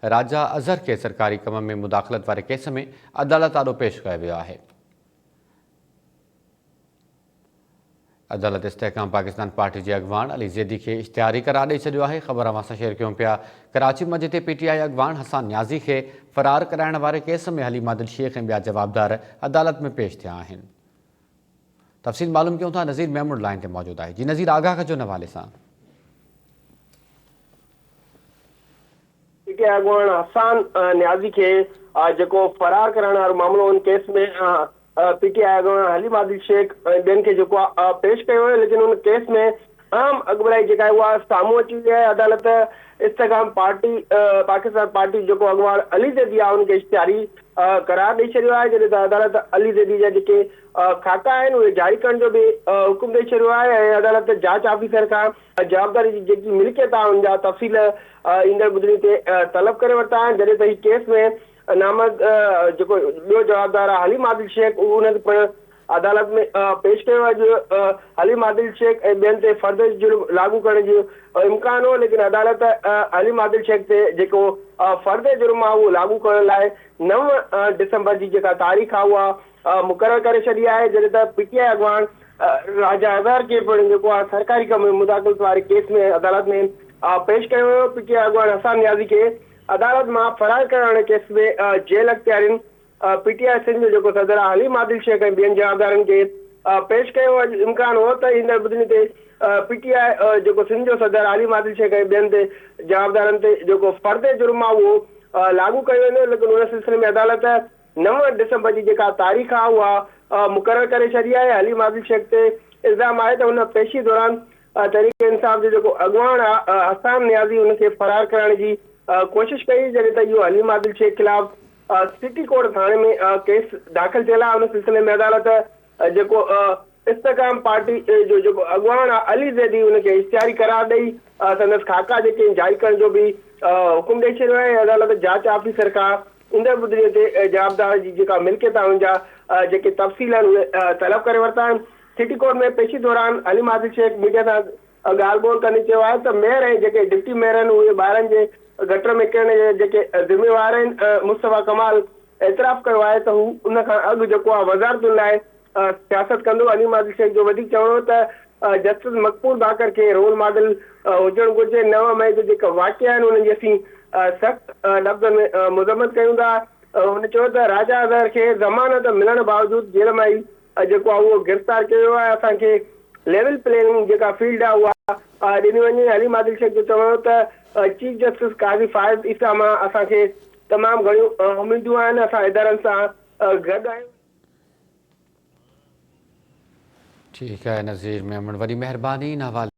राजा अज़हर के सरकारी कम में मुदाखलत वारे केस में अदालत आॾो पेश कयो वियो आहे। अदालत इस्तेहकाम पाकिस्तान पार्टी के अगवान अली ज़ैदी के इश्तिहारी करार ॾेई छॾियो आहे। ख़बर असां शेयर कयूं पिया। कराची मस्जिद ते PTI अगवान हसन न्याज़ी के फ़रार कराइण वारे केस में हलीम आदिल शेख ऐं ॿिया जवाबदार अदालत में पेश थिया आहिनि। तफ़सील मालूम कयूं था। नज़ीर मेमून लाइन ते मौजूद आहे। जी नज़ीर, आगाह कजो हवाले सां। PTI अगवान हसन न्याज़ी के जेको फरार कराइण वारो मामलो उन केस में PTI अगवान हलीम आदिल शेख ॿियनि खे जेको पेश कयो है, लेकिन उन केस में अहम अॻुवाई जेका आहे उहा साम्हूं अची वई आहे। अदालत इस्तेहकाम पार्टी पाकिस्तान पार्टी जेको अगवान अली ज़ैदी आहे उनखे इश्तिहारी करार ॾेई छॾियो आहे, जॾहिं त अदालत अली ज़ैदी जा जेके खाका आहिनि उहे जारी करण जो बि हुकुम ॾेई छॾियो आहे ऐं अदालत जांच ऑफिसर खां जवाबदारी जी जेकी मिल्कियत आहे उन जा तफ़सील ईंदड़ ॿुधणी ते तलब करे वरिता आहिनि। जॾहिं त हीउ केस में नामद जेको ॿियो जवाबदार आहे हलीम आदिल शेख, उनखे पिणु अदालत में पेश कयो आहे। हलीम आदिल शेख ऐं ॿियनि ते फर्द जुर्म लागू करण जो इम्कान हो, लेकिन अदालत हलीम आदिल शेख ते जेको फर्द जुर्म आहे उहो लागू करण लाइ 9 दिसंबर जी जेका तारीख़ आहे उहा मुक़ररु करे छॾी आहे। जॾहिं त PTI अगवान राजा अज़हर खे पिणु जेको आहे सरकारी कम में मुदाख़लत वारे केस में अदालत में पेश कयो वियो। PTI अगवान हसन न्याज़ी खे अदालत मां फरार करण वारे केस में जेल अख़्तियारियुनि PTI सिंध जो जेको सदर आहे हलीम आदिल शेख ऐं ॿियनि जवाबदारनि खे पेश कयो। इम्कान हो त ईंदड़ ॿुधणी ते PTI जेको सिंध जो सदर हलीम आदिल शेख ऐं ॿियनि ते जवाबदारनि ते जेको फर्द जुर्म आहे उहो लागू कयो वेंदो, लेकिन उन सिलसिले में अदालत 9 दिसंबर जी जेका तारीख़ आहे उहा मुक़ररु करे छॾी आहे। हलीम आदिल शेख ते इल्ज़ाम आहे त हुन पेशी दौरान तहरीक इंसाफ़ जो जेको अगवान आहे हसन न्याज़ी उनखे फरार करण जी कोशिश कई, जॾहिं त इहो हलीम आदिल शेख खिलाफ़ सिटी कोर्ट थाणे में केस दाख़िल थियल आहे। उन सिलसिले में अदालत जेको इस्तेहकाम पार्टी जो जेको अगवान आहे अली ज़ैदी उनखे इश्तिहारी करार ॾेई संदसि खाका जेके जारी करण जो बि हुकुम ॾेई छॾियो आहे। अदालत जांच ऑफिसर खां ईंदड़ ॿुधणीअ ते जवाबदार जी जेका मिल्कियत आहे उनजा जेके तफ़सील आहिनि उहे तलब करे वरिता आहिनि। सिटी कोर्ट में पेशी दौरान हलीम आदिल शेख मीडिया सां ॻाल्हि ॿोल कंदे चयो आहे त मेयर ऐं जेके डिप्टी मेयर आहिनि उहे ॿारनि जे गटर में किरण जे जेके ज़िम्मेवार आहिनि मुस्तफ़ा कमाल एतिराफ़ कयो आहे त हू उन खां अॻु जेको आहे वज़ारतुनि लाइ सियासत कंदो। हलीम आदिल शेख जो वधीक चवणो त जस्टिस मक़बूल बाकर खे रोल मॉडल हुजणु घुरिजे। 9 मई जो जेका वाक़िया आहिनि उन्हनि जी असीं सख़्तु लफ़्ज़नि में मुज़म्मत कयूं था। हुन चयो त राजा अज़हर खे ज़मानत मिलण बावजूदि जेल मां ई जेको आहे उहो गिरफ़्तार कयो आहे। असांखे लेवल प्लेइंग जेका फील्ड आहे उहा ॾिनी वञे। हलीम आदिल शेख जो चवणो त चीफ जस्टिस काज़ी फ़ाइज़ ईसा मां असांखे तमामु घणियूं उमीदूं आहिनि। असां इदारनि सां गॾु आहियूं। ठीक है नज़ीर मेमून, वॾी महिरबानी इन हवाले